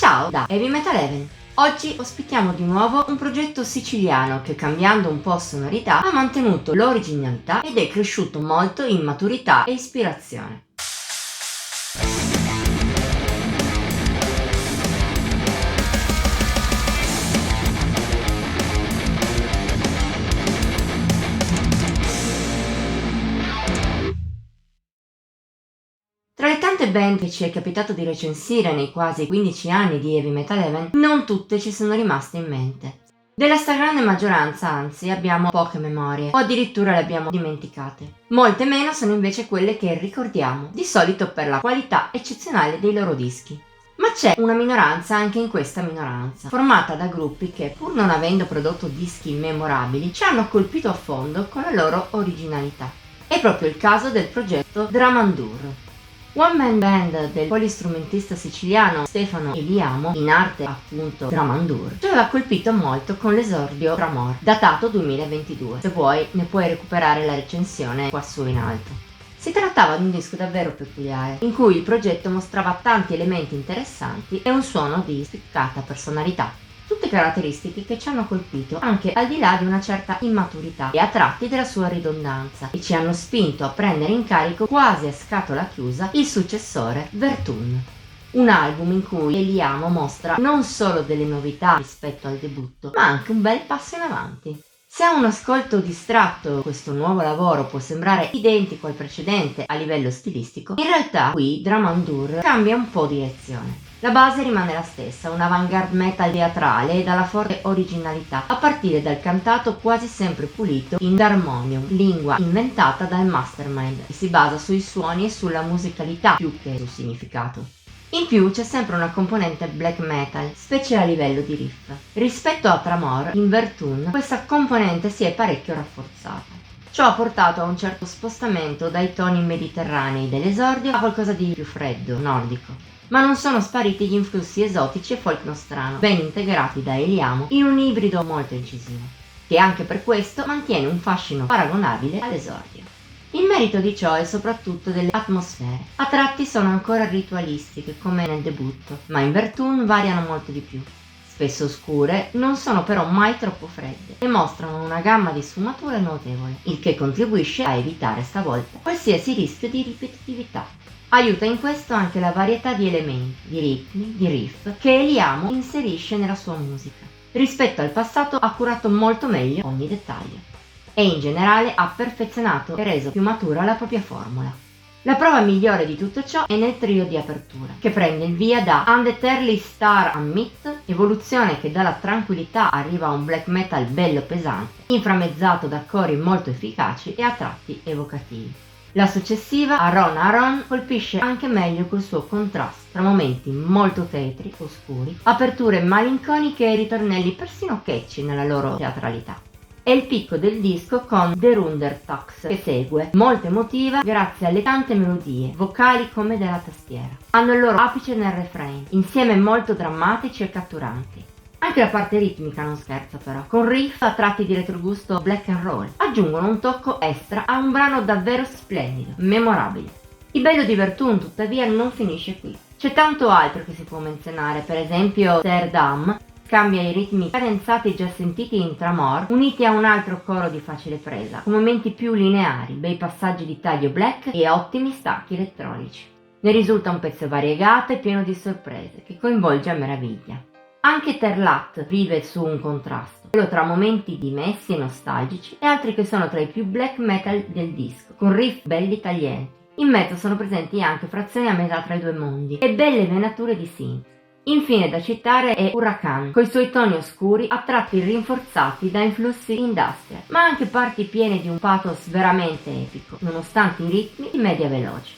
Ciao da Heavy Metal Heaven. Oggi ospitiamo di nuovo un progetto siciliano che, cambiando un po' sonorità, ha mantenuto l'originalità ed è cresciuto molto in maturità e ispirazione. Tra le tante band che ci è capitato di recensire nei quasi 15 anni di Heavy Metal Heaven, non tutte ci sono rimaste in mente. Della stragrande maggioranza, anzi, abbiamo poche memorie, o addirittura le abbiamo dimenticate. Molte meno sono invece quelle che ricordiamo, di solito per la qualità eccezionale dei loro dischi. Ma c'è una minoranza anche in questa minoranza, formata da gruppi che, pur non avendo prodotto dischi memorabili, ci hanno colpito a fondo con la loro originalità. È proprio il caso del progetto Dramandur. One man band del polistrumentista siciliano Stefano Eliamo, in arte appunto Dramandur, ci aveva colpito molto con l'esordio Tramor, datato 2022. Se vuoi ne puoi recuperare la recensione qua su in alto. Si trattava di un disco davvero peculiare, in cui il progetto mostrava tanti elementi interessanti e un suono di spiccata personalità. Tutte caratteristiche che ci hanno colpito anche al di là di una certa immaturità e a tratti della sua ridondanza, e ci hanno spinto a prendere in carico quasi a scatola chiusa il successore Vertun. Un album in cui Eliamo mostra non solo delle novità rispetto al debutto, ma anche un bel passo in avanti. Se a un ascolto distratto questo nuovo lavoro può sembrare identico al precedente a livello stilistico, in realtà qui Dramandur cambia un po' direzione. La base rimane la stessa, un avant-garde metal teatrale e dalla forte originalità, a partire dal cantato quasi sempre pulito in Darmonium, lingua inventata dal mastermind, che si basa sui suoni e sulla musicalità più che sul significato. In più c'è sempre una componente black metal, specie a livello di riff. Rispetto a Tramor, in Vertun, questa componente si è parecchio rafforzata. Ciò ha portato a un certo spostamento dai toni mediterranei dell'esordio a qualcosa di più freddo, nordico. Ma non sono spariti gli influssi esotici e folk nostrano, ben integrati da Eliamo in un ibrido molto incisivo, che anche per questo mantiene un fascino paragonabile all'esordio. Il merito di ciò è soprattutto delle atmosfere. A tratti sono ancora ritualistiche, come nel debutto, ma in Vertun variano molto di più. Spesso oscure, non sono però mai troppo fredde e mostrano una gamma di sfumature notevole, il che contribuisce a evitare stavolta qualsiasi rischio di ripetitività. Aiuta in questo anche la varietà di elementi, di ritmi, di riff che Eliamo inserisce nella sua musica. Rispetto al passato ha curato molto meglio ogni dettaglio e in generale ha perfezionato e reso più matura la propria formula. La prova migliore di tutto ciò è nel trio di apertura, che prende il via da Undeterly Star Ammit, evoluzione che dalla tranquillità arriva a un black metal bello pesante, inframmezzato da cori molto efficaci e a tratti evocativi. La successiva, Aron Aron, colpisce anche meglio col suo contrasto tra momenti molto tetri, oscuri, aperture malinconiche e ritornelli persino catchy nella loro teatralità. È il picco del disco con The Rundertax che segue, molto emotiva grazie alle tante melodie, vocali come della tastiera. Hanno il loro apice nel refrain, insieme molto drammatici e catturanti. Anche la parte ritmica non scherza però, con riff a tratti di retrogusto black and roll, aggiungono un tocco extra a un brano davvero splendido, memorabile. Il bello di Vertun tuttavia non finisce qui. C'è tanto altro che si può menzionare, per esempio Ter Dam cambia i ritmi cadenzati già sentiti in Tramor, uniti a un altro coro di facile presa, con momenti più lineari, bei passaggi di taglio black e ottimi stacchi elettronici. Ne risulta un pezzo variegato e pieno di sorprese, che coinvolge a meraviglia. Anche Terlat vive su un contrasto, quello tra momenti dimessi e nostalgici e altri che sono tra i più black metal del disco, con riff belli taglienti. In mezzo sono presenti anche frazioni a metà tra i due mondi e belle venature di synth. Infine da citare è Huracan, coi suoi toni oscuri a tratti rinforzati da influssi industrial, ma anche parti piene di un pathos veramente epico, nonostante i ritmi di media veloci.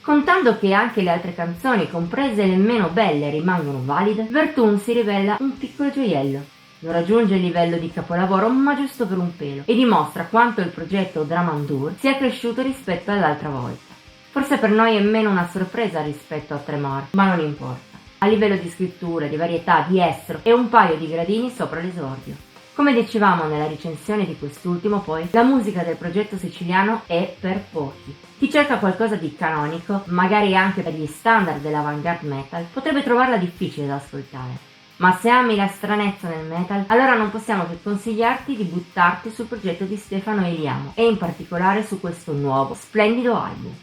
Contando che anche le altre canzoni, comprese le meno belle, rimangono valide, Vertun si rivela un piccolo gioiello. Non raggiunge il livello di capolavoro, ma giusto per un pelo, e dimostra quanto il progetto Dramandur sia cresciuto rispetto all'altra volta. Forse per noi è meno una sorpresa rispetto a Tremor, ma non importa. A livello di scrittura, di varietà, di estro, è un paio di gradini sopra l'esordio. Come dicevamo nella recensione di quest'ultimo poi, la musica del progetto siciliano è per pochi. Chi cerca qualcosa di canonico, magari anche per gli standard dell'avant-garde metal, potrebbe trovarla difficile da ascoltare. Ma se ami la stranezza nel metal, allora non possiamo che consigliarti di buttarti sul progetto di Stefano Eliamo e in particolare su questo nuovo, splendido album.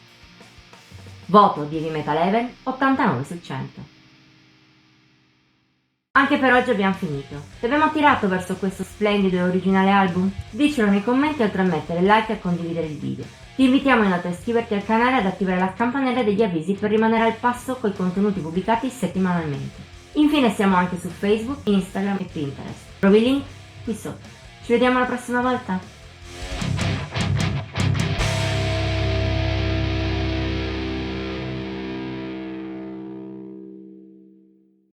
Voto di Heavy Metal Heaven 89 su 100. Anche per oggi abbiamo finito. Ti abbiamo attirato verso questo splendido e originale album? Dicelo nei commenti oltre a mettere like e a condividere il video. Ti invitiamo inoltre a iscriverti al canale e ad attivare la campanella degli avvisi per rimanere al passo con i contenuti pubblicati settimanalmente. Infine siamo anche su Facebook, Instagram e Pinterest. Trovi il link qui sotto. Ci vediamo la prossima volta!